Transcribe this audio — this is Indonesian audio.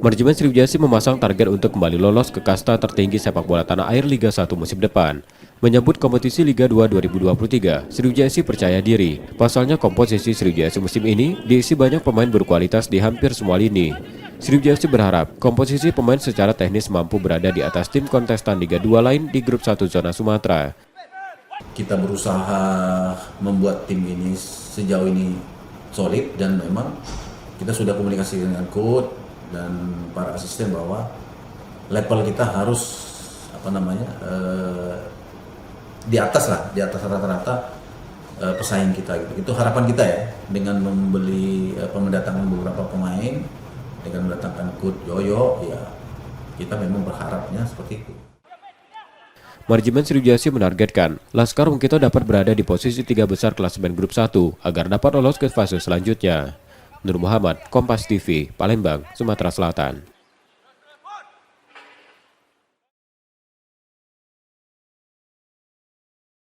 Manajemen Sriwijaya memasang target untuk kembali lolos ke kasta tertinggi sepak bola tanah air Liga 1 musim depan. Menyambut kompetisi Liga 2 2023, Sriwijaya percaya diri. Pasalnya komposisi Sriwijaya musim ini diisi banyak pemain berkualitas di hampir semua lini. Sriwijaya berharap komposisi pemain secara teknis mampu berada di atas tim kontestan Liga 2 lain di grup 1 zona Sumatera. Kita berusaha membuat tim ini sejauh ini solid dan memang kita sudah komunikasi dengan coach dan para asisten bahwa level kita harus di atas rata-rata pesaing kita gitu. Itu harapan kita ya, dengan mendatangkan beberapa pemain, dengan mendatangkan coach Yoyo, ya kita memang berharapnya seperti itu. Manajemen Sriwijaya menargetkan Laskar Wongkito dapat berada di posisi 3 besar klasemen grup 1 agar dapat lolos ke fase selanjutnya. Nur Muhammad, Kompas TV, Palembang, Sumatera Selatan.